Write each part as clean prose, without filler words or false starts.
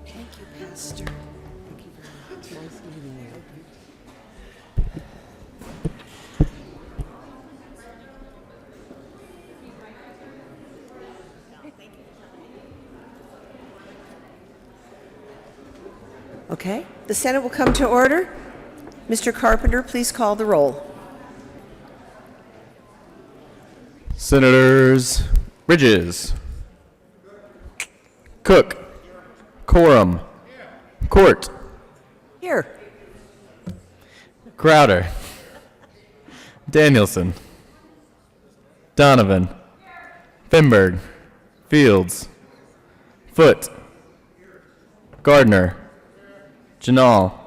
Thank you, Pastor. Thank you very much. It's nice meeting you. Okay, the Senate will come to order. Mr. Carpenter, please call the roll. Senators Bridges, Cook, Coram, Court, Here. Crowder, Danielson, Donovan, Finberg, Fields, Foote, Gardner, Janal,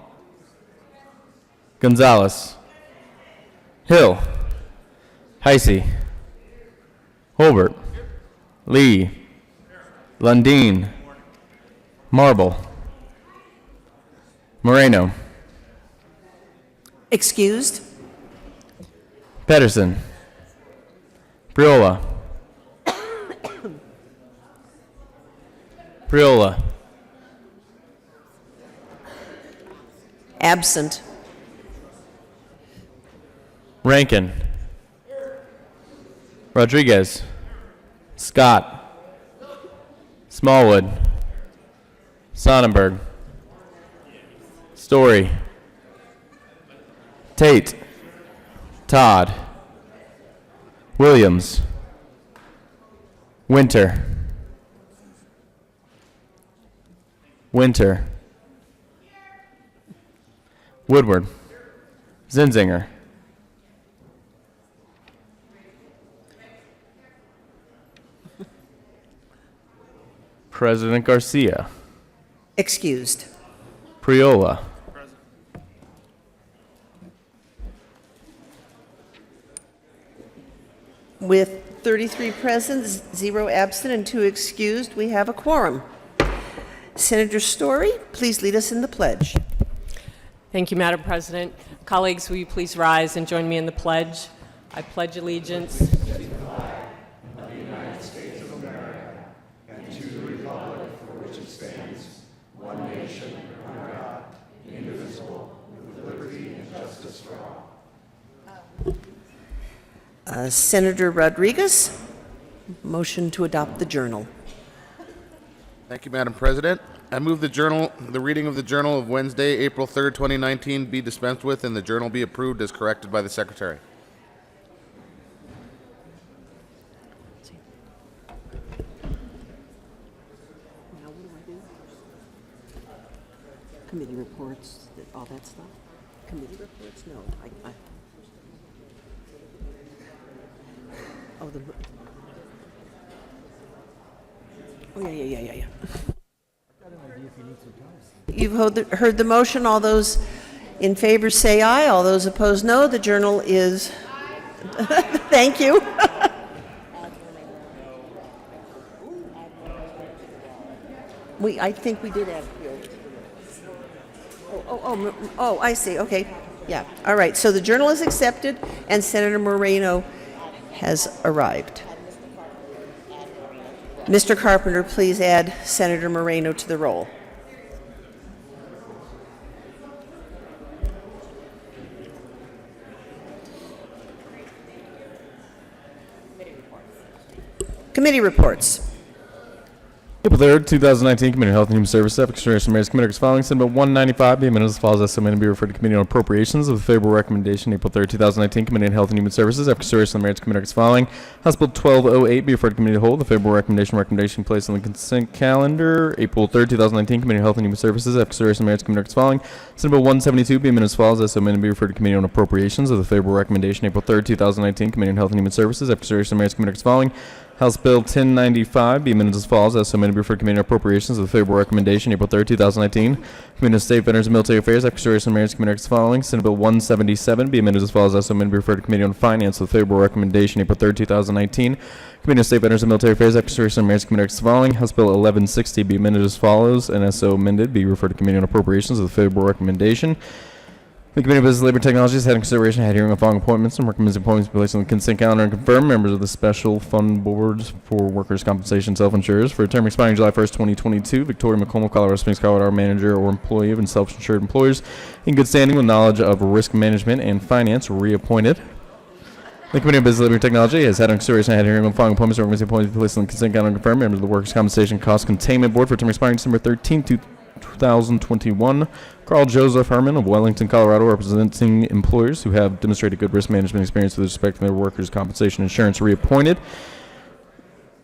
Gonzalez, Hill, Heisey, Holbert, Lee, Lundeen, Marble, Moreno, Excused. Pedersen, Priola, Priola, Absent. Rankin, Rodriguez, Scott, Smallwood, Sonnenberg, Story, Tate, Todd, Williams, Winter, Woodward, Zinzinger, President Garcia, Excused. Priola, With 33 present, 0 absent, and 2 excused, we have a quorum. Senator Story, please lead us in the pledge. Thank you, Madam President. Colleagues, will you please rise and join me in the pledge? I pledge allegiance Senator Rodriguez, motion to adopt the journal. Thank you, Madam President. I move the reading of the journal of Wednesday, April 3rd, 2019 be dispensed with and the journal be approved as corrected by the Secretary. Now, what do I do? Committee reports, all that stuff? Committee reports? No, I oh, yeah. You've heard the motion. All those in favor say aye. All those opposed, no. The journal is... Thank you. I think we did add Field. Oh, I see. Okay. Yeah. All right. So the journal is accepted, and Senator Moreno has arrived. Mr. Carpenter, please add Senator Moreno to the roll. Committee reports. April 3rd, 2019, Committee on Health and Human Services, Extraordinary Mayor's Committee is following. Senate Bill 195, be amended as follows. As submitted, be referred to Committee on Appropriations with a favorable recommendation. April 3rd, 2019, Committee on Health and Human Services, Extraordinary Mayor's Committee is following. House Bill 1208, be referred to Committee to hold. The favorable recommendation placed on the consent calendar. April 3rd, 2019, Committee on Health and Human Services, Extraordinary Mayor's Committee is following. Senate Bill 172, be amended as follows. As submitted, be referred to Committee on Appropriations with a favorable recommendation. April 3rd, 2019, Committee on Health and Human Services, Extraordinary Mayor's Committee is following. House Bill 1095 be amended as follows. As submitted, be referred to Committee on Appropriations with a favorable recommendation. April 3rd, 2019. Committee on State, Veterans, and Military Affairs, Extraordinary and Mayor's Committee as following. Senate Bill 177 be amended as follows. As submitted, be referred to Committee on Finance with a favorable recommendation. April 3rd, 2019. Committee on State, Veterans, and Military Affairs, Extraordinary and Mayor's Committee as following. House Bill 1160 be amended as follows. And as so amended, be referred to Committee on Appropriations with a favorable recommendation. The Committee on Business, Labor, and Technology has had in consideration had hearing on following appointments and recommends appointments be placed on the consent calendar and confirm members of the Special Fund Boards for Workers' Compensation Self-Insurers for a term expiring July 1st, 2022. Victoria McCormick, Colorado Springs, Colorado, manager or employee of self-insured employers in good standing with knowledge of risk management and finance, reappointed. The Committee on Business, Labor, and Technology has had in consideration had hearing on following appointments and recommends appointments be placed on the consent calendar and confirm members of the Workers' Compensation Cost Containment Board for a term expiring December 13th, 2021. Carl Joseph Herman of Wellington, Colorado, representing employers who have demonstrated good risk management experience with respect to their workers' compensation insurance, reappointed.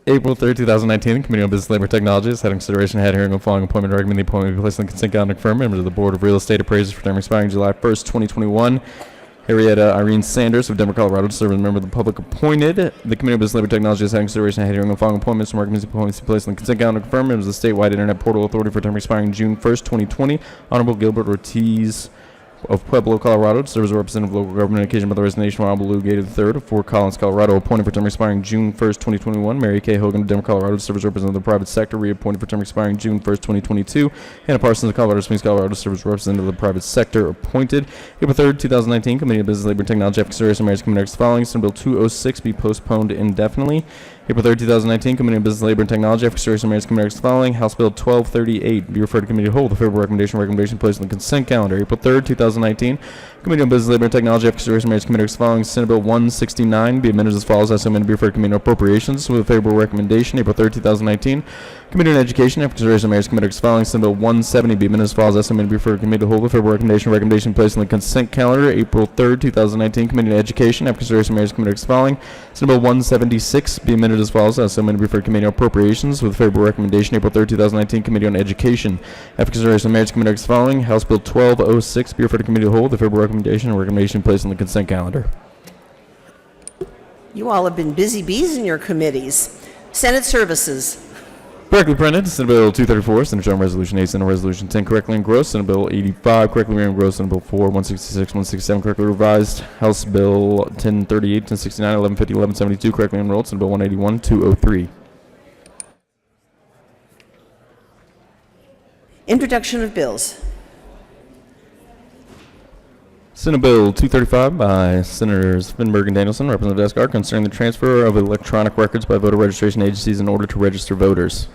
April 3rd, 2019, the Committee on Business, Labor, and Technology has had in consideration had hearing on following appointment and recommend the appointment be placed on the consent calendar and confirm members of the Board of Real Estate Appraisers for term expiring July 1st, 2021. Henrietta Irene Sanders of Denver, Colorado, to serve as a member of the public appointed. The Committee on Business, Labor, and Technology has had in consideration had hearing on following appointments and recommends the appointments be placed on the consent calendar and confirm members of the statewide Internet Portal Authority for term expiring June 1st, 2020. Honorable Gilbert Ortiz of Pueblo, Colorado, to serve as a representative of local government on occasion by the resignation of Honorable Lou Gator III of Fort Collins, Colorado, appointed for term expiring June 1st, 2021. Mary Kay Hogan of Denver, Colorado, to serve as a representative of the private sector, reappointed for term expiring June 1st, 2022. Hannah Parsons of Colorado Springs, Colorado, to serve as representative of the private sector, appointed. April 3rd, 2019, Committee on Business, Labor, and Technology, after consideration of mayor's committee following, Senate Bill 206 be postponed indefinitely. April 3rd, 2019, Committee on Business, Labor, and Technology, after consideration of mayor's committee following, House Bill 1238 be referred to committee to hold. The favorable recommendation placed on the consent calendar. April 3rd, 2019, Committee on Business, Labor, and Technology, after consideration of mayor's committee following, Senate Bill 169 be amended as follows. As amended, be referred to Committee on Appropriations with a favorable recommendation. April 3rd, 2019, Committee on Education, after consideration of mayor's committee following, Senate Bill 170 be amended as follows. As amended, be referred to committee to hold. The favorable recommendation placed on the consent calendar. April 3rd, 2019, Committee on Education, after consideration of mayor's committee following, Senate Bill 176 be amended as follows. As amended, be referred to Committee on Appropriations with a favorable recommendation. April 3rd, 2019, Committee on Education, after consideration of mayor's committee following, House Bill 1206 be referred to committee to hold. The favorable recommendation placed on the consent calendar. You all have been busy bees in your committees. Senate Services. Correctly printed, Senate Bill 234, Senate Joint Resolution 8, Senate Resolution 10 correctly engrossed, Senate Bill 85 correctly re-engrossed, Senate Bill 4, 166, 167 correctly revised, House Bill 1038, 1069, 1150, 1172 correctly enrolled, Senate Bill 181, 203. Introduction of bills. Senate Bill 235 by Senators Finberg and Danielson, Representative Escar, concerning the transfer of electronic records by voter registration agencies in order to register voters.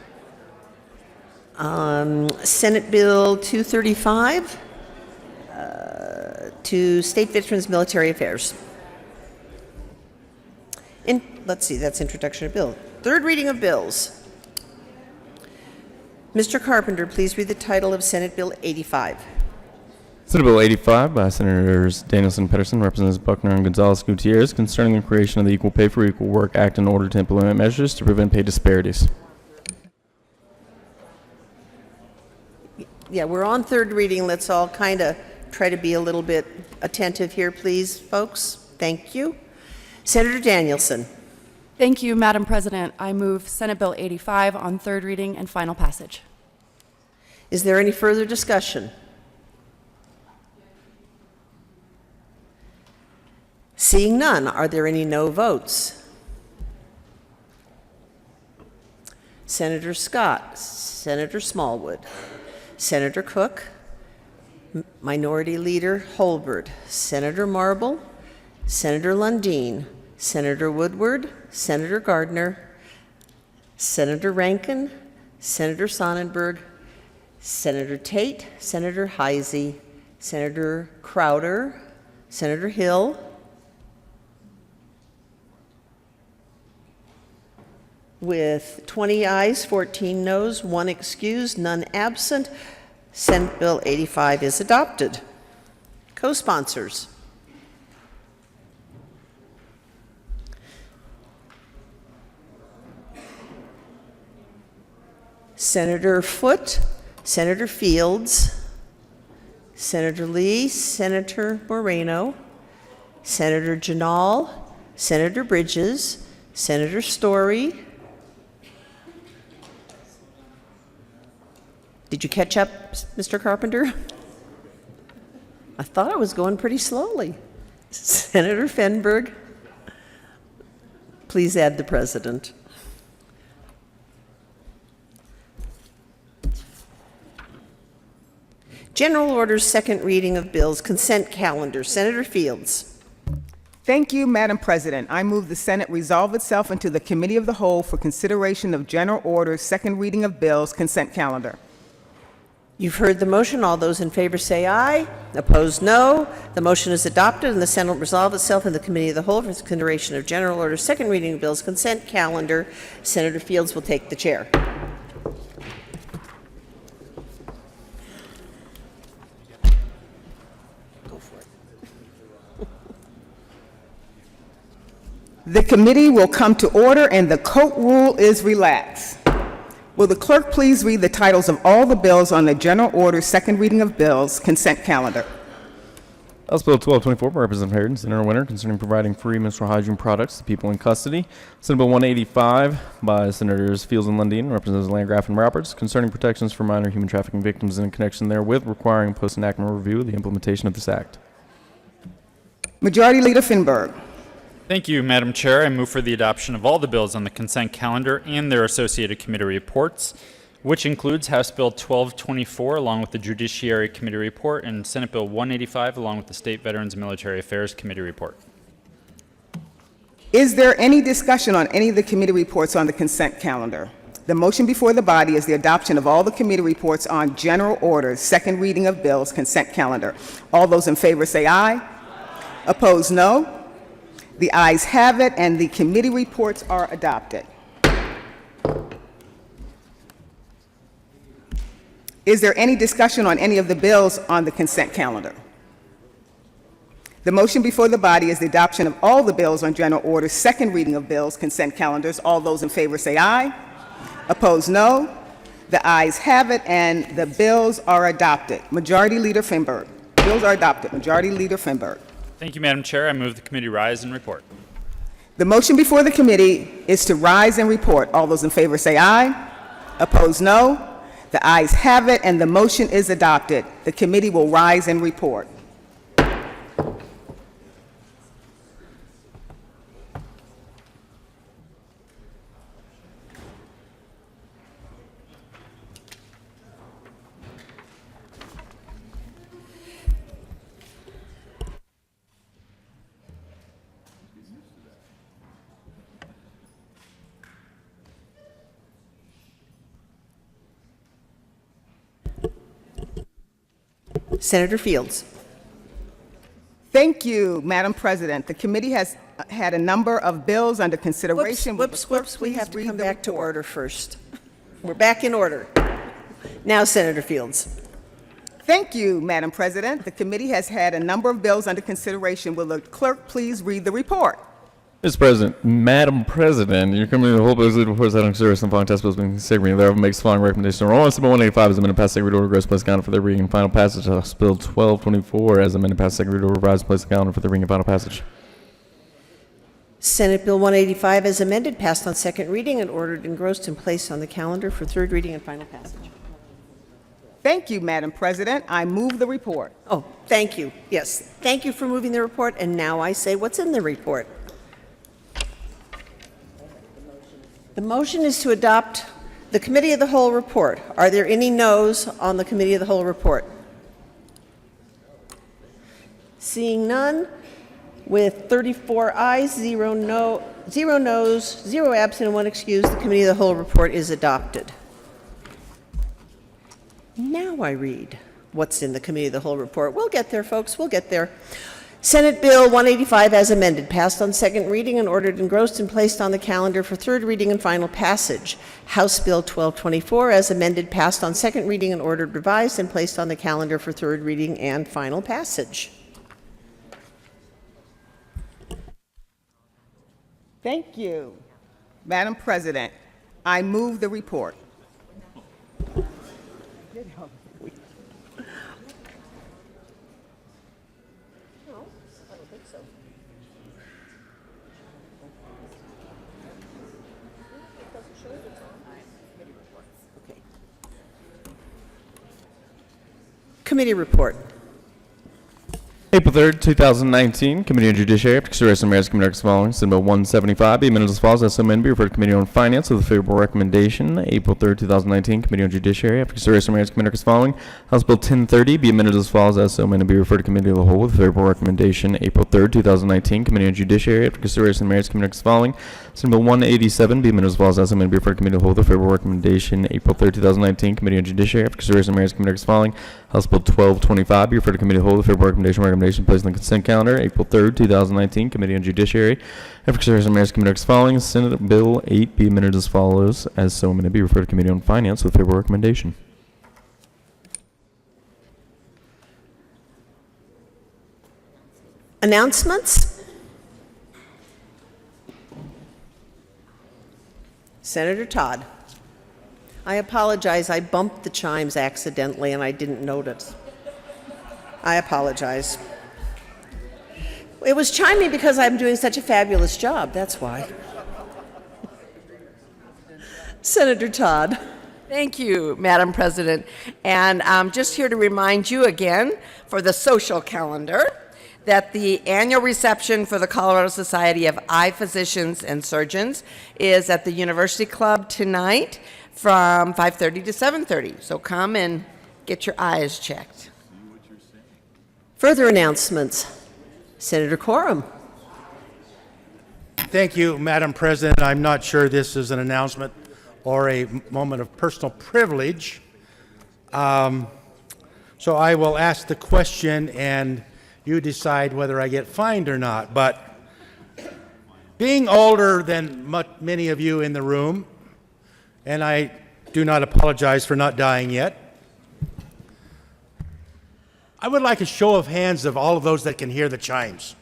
Senate Bill 235 to State Veterans Military Affairs. Let's see, that's introduction of bill. Third reading of bills. Mr. Carpenter, please read the title of Senate Bill 85. Senate Bill 85 by Senators Danielson, Pedersen, Representatives Buckner, and Gonzalez Gutierrez, concerning the creation of the Equal Pay for Equal Work Act in order to implement measures to prevent pay disparities. Yeah, we're on third reading. Let's all kind of try to be a little bit attentive here, please, folks. Thank you. Senator Danielson. Thank you, Madam President. I move Senate Bill 85 on third reading and final passage. Is there any further discussion? Seeing none, are there any no votes? Senator Scott, Senator Smallwood, Senator Cook, Minority Leader Holbert, Senator Marble, Senator Lundin, Senator Woodward, Senator Gardner, Senator Rankin, Senator Sonnenberg, Senator Tate, Senator Heisey, Senator Crowder, Senator Hill, with 20 ayes, 14 noes, 1 excused, none absent, Senate Bill 85 is adopted. Co-sponsors. Senator Foote, Senator Fields, Senator Lee, Senator Moreno, Senator Janal, Senator Bridges, Senator Story. Did you catch up, Mr. Carpenter? I thought I was going pretty slowly. Senator Fenberg, please add the president. General orders, second reading of bills, consent calendar. Senator Fields. Thank you, Madam President. I move the Senate resolve itself into the Committee of the Whole for consideration of general orders, second reading of bills, consent calendar. You've heard the motion. All those in favor say aye. Opposed, no. The motion is adopted, and the Senate will resolve itself in the Committee of the Whole for consideration of general orders, second reading of bills, consent calendar. Senator Fields will take the chair. The committee will come to order and the court rule is relaxed. Will the clerk please read the titles of all the bills on the general order, second reading of bills, consent calendar? House Bill 1224 by Representative Harrington, Senator Winter, concerning providing free menstrual hygiene products to people in custody. Senate Bill 185 by Senators Fields and Lundin, Representatives Landgraf and Roberts, concerning protections for minor human trafficking victims in connection therewith, requiring post-enactment review of the implementation of this act. Majority Leader Finberg. Thank you, Madam Chair. I move for the adoption of all the bills on the consent calendar and their associated committee reports, which includes House Bill 1224 along with the Judiciary Committee report and Senate Bill 185 along with the State Veterans and Military Affairs Committee report. Is there any discussion on any of the committee reports on the consent calendar? The motion before the body is the adoption of all the committee reports on general orders, second reading of bills, consent calendar. All those in favor say aye. Opposed, no. The ayes have it, and the committee reports are adopted. Is there any discussion on any of the bills on the consent calendar? The motion before the body is the adoption of all the bills on general order, second reading of bills, consent calendars. All those in favor say aye. Opposed, no. The ayes have it, and the bills are adopted. Majority Leader Finberg. Bills are adopted. Majority Leader Finberg. Thank you, Madam Chair. I move the committee rise and report. The motion before the committee is to rise and report. All those in favor say aye. Opposed, no. The ayes have it, and the motion is adopted. The committee will rise and report. Senator Fields. Thank you, Madam President. The committee has had a number of bills under consideration. Whoops. We have to come back to order first. We're back in order. Now, Senator Fields. Thank you, Madam President. The committee has had a number of bills under consideration. Will the clerk please read the report? Mr. President, Madam President, your committee of the whole bills reports that on consideration of following test bills being second reading thereof makes the following recommendation. Roll on Senate Bill 185 as amended past second reading order, gross place calendar for their reading and final passage. House Bill 1224 as amended past second reading order, revised place calendar for their reading and final passage. Senate Bill 185 as amended, passed on second reading and ordered engrossed and placed on the calendar for third reading and final passage. Thank you, Madam President. I move the report. Oh, thank you. Yes, thank you for moving the report, and now I say what's in the report. The motion is to adopt the Committee of the Whole report. Are there any noes on the Committee of the Whole report? Seeing none, with 34 ayes, 0 noes, 0 absent, and 1 excused, the Committee of the Whole report is adopted. Now I read what's in the Committee of the Whole report. We'll get there, folks. We'll get there. Senate Bill 185 as amended, passed on second reading and ordered engrossed and placed on the calendar for third reading and final passage. House Bill 1224 as amended, passed on second reading and ordered revised and placed on the calendar for third reading and final passage. Thank you. Madam President, I move the report. Committee report. April 3rd, 2019, Committee on Judiciary. After consideration of mayor's committee as following. Senate Bill 175, be amended as follows. As so amended, be referred to Committee on Finance with a favorable recommendation. April 3rd, 2019, Committee on Judiciary. After consideration of mayor's committee as following. House Bill 1030, be amended as follows. As so amended, be referred to Committee of the Whole with a favorable recommendation. April 3rd, 2019, Committee on Judiciary. After consideration of mayor's committee as following. Senate Bill 187, be amended as follows. As so amended, be referred to Committee of the Whole with a favorable recommendation. April 3rd, 2019, Committee on Judiciary. After consideration of mayor's committee as following. House Bill 1225, be referred to Committee of the Whole with a favorable recommendation. Recommendation placed on the consent calendar. April 3rd, 2019, Committee on Judiciary. After consideration of mayor's committee as following. Senate Bill 8 be amended as follows. As so amended, be referred to Committee on Finance with favorable recommendation. Announcements? Senator Todd. I apologize. I bumped the chimes accidentally and I didn't notice. I apologize. It was chiming because I'm doing such a fabulous job. That's why. Senator Todd. Thank you, Madam President. And I'm just here to remind you again for the social calendar that the annual reception for the Colorado Society of Eye Physicians and Surgeons is at the University Club tonight from 5:30 to 7:30. So come and get your eyes checked. Further announcements. Senator Quorum. Thank you, Madam President. I'm not sure this is an announcement or a moment of personal privilege. So I will ask the question and you decide whether I get fined or not. But being older than many of you in the room, and I do not apologize for not dying yet, I would like a show of hands of all of those that can hear the chimes.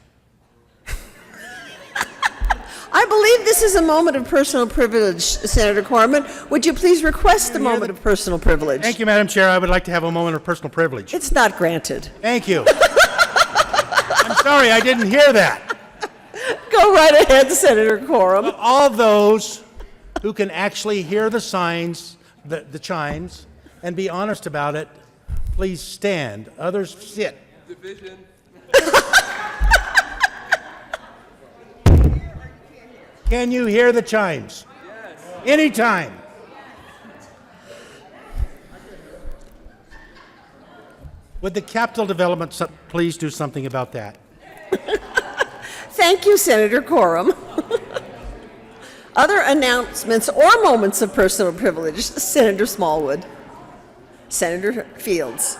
I believe this is a moment of personal privilege, Senator Corman. Would you please request the moment of personal privilege? Thank you, Madam Chair. I would like to have a moment of personal privilege. It's not granted. Thank you. I'm sorry, I didn't hear that. Go right ahead, Senator Quorum. All those who can actually hear the signs, the chimes, and be honest about it, please stand. Others sit. Division. Can you hear the chimes? Yes. Anytime. Would the capital development please do something about that? Thank you, Senator Quorum. Other announcements or moments of personal privilege, Senator Smallwood. Senator Fields.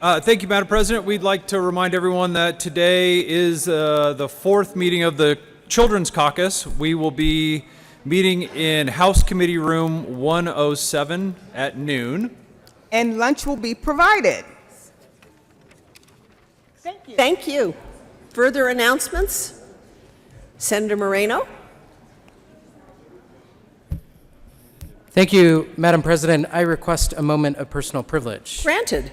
Thank you, Madam President. We'd like to remind everyone that today is the fourth meeting of the Children's Caucus. We will be meeting in House Committee Room 107 at noon. And lunch will be provided. Thank you. Thank you. Further announcements? Senator Moreno. Thank you, Madam President. I request a moment of personal privilege. Granted.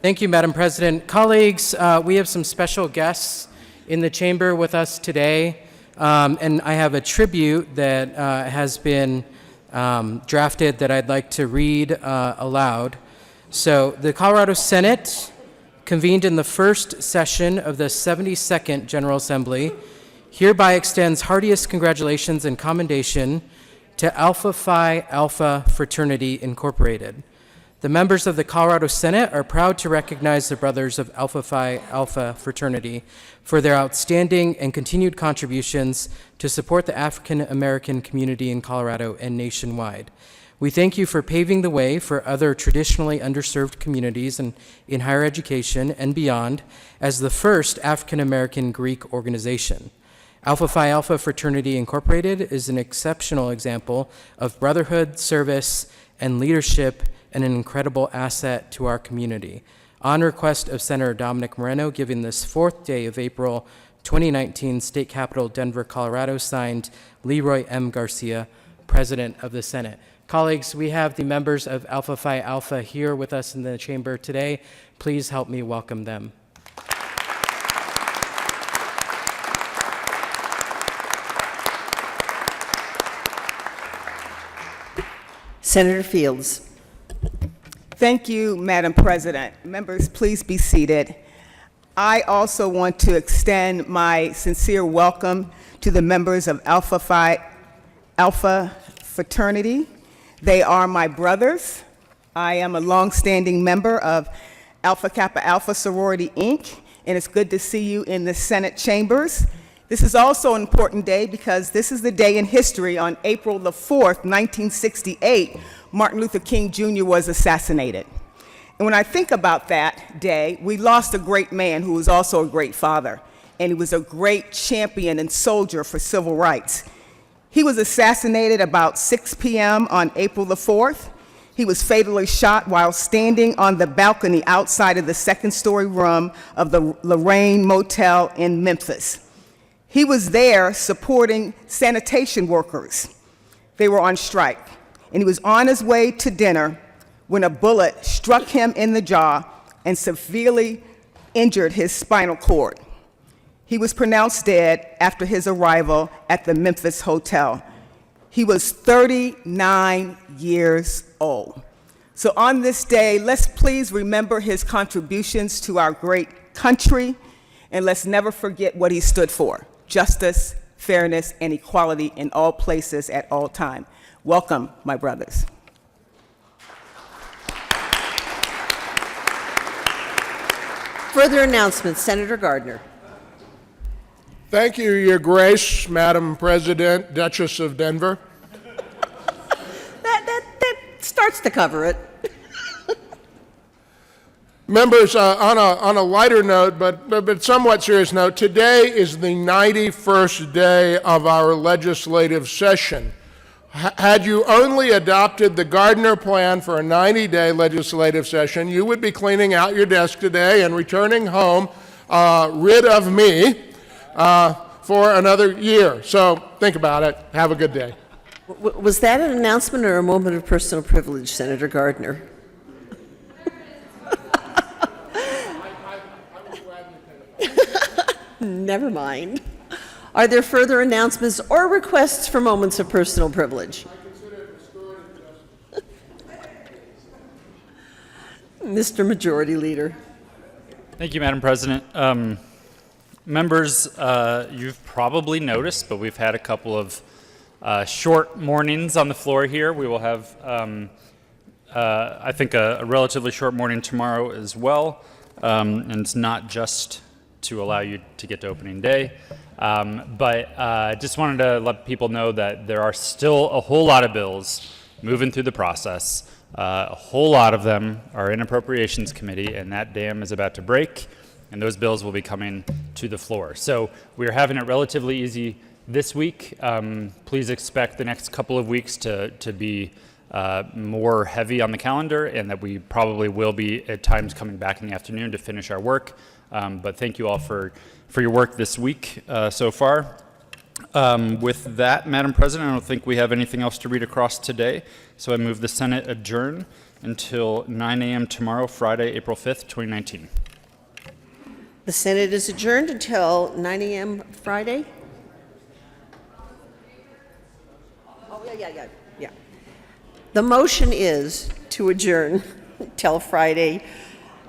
Thank you, Madam President. Colleagues, we have some special guests in the chamber with us today, and I have a tribute that has been drafted that I'd like to read aloud. So, the Colorado Senate, convened in the first session of the 72nd General Assembly, hereby extends heartiest congratulations and commendation to Alpha Phi Alpha Fraternity Incorporated. The members of the Colorado Senate are proud to recognize the brothers of Alpha Phi Alpha Fraternity for their outstanding and continued contributions to support the African American community in Colorado and nationwide. We thank you for paving the way for other traditionally underserved communities in higher education and beyond as the first African American Greek organization. Alpha Phi Alpha Fraternity Incorporated is an exceptional example of brotherhood, service, and leadership, and an incredible asset to our community. On request of Senator Dominic Moreno, given this fourth day of April 2019, State Capitol, Denver, Colorado, signed Leroy M. Garcia, President of the Senate. Colleagues, we have the members of Alpha Phi Alpha here with us in the chamber today. Please help me welcome them. Senator Fields. Thank you, Madam President. Members, please be seated. I also want to extend my sincere welcome to the members of Alpha fraternity. They are my brothers. I am a longstanding member of Alpha Kappa Alpha Sorority, Inc., and it's good to see you in the Senate chambers. This is also an important day because this is the day in history. On April the 4th, 1968, Martin Luther King Jr. was assassinated. And when I think about that day, we lost a great man who was also a great father, and he was a great champion and soldier for civil rights. He was assassinated about 6 p.m. on April the 4th. He was fatally shot while standing on the balcony outside of the second-story room of the Lorraine Motel in Memphis. He was there supporting sanitation workers. They were on strike, and he was on his way to dinner when a bullet struck him in the jaw and severely injured his spinal cord. He was pronounced dead after his arrival at the Memphis hotel. He was 39 years old. So on this day, let's please remember his contributions to our great country, and let's never forget what he stood for: justice, fairness, and equality in all places at all time. Welcome, my brothers. Further announcements, Senator Gardner. Thank you, Your Grace, Madam President, Duchess of Denver. That starts to cover it. Members, on a lighter note, but somewhat serious note, today is the 91st day of our legislative session. Had you only adopted the Gardner Plan for a 90-day legislative session, you would be cleaning out your desk today and returning home rid of me for another year. So think about it. Have a good day. Was that an announcement or a moment of personal privilege, Senator Gardner? Never mind. Are there further announcements or requests for moments of personal privilege? Mr. Majority Leader. Thank you, Madam President. Members, you've probably noticed, but we've had a couple of short mornings on the floor here. We will have, I think, a relatively short morning tomorrow as well. And it's not just to allow you to get to opening day. But just wanted to let people know that there are still a whole lot of bills moving through the process. A whole lot of them are in Appropriations Committee, and that dam is about to break, and those bills will be coming to the floor. So we're having it relatively easy this week. Please expect the next couple of weeks to be more heavy on the calendar, and that we probably will be at times coming back in the afternoon to finish our work. But thank you all for your work this week so far. With that, Madam President, I don't think we have anything else to read across today, so I move the Senate adjourn until 9 a.m. tomorrow, Friday, April 5th, 2019. The Senate is adjourned until 9 a.m. Friday. Oh, yeah. The motion is to adjourn till Friday,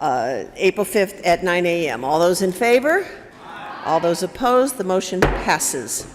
April 5th at 9 a.m. All those in favor? All those opposed? The motion passes.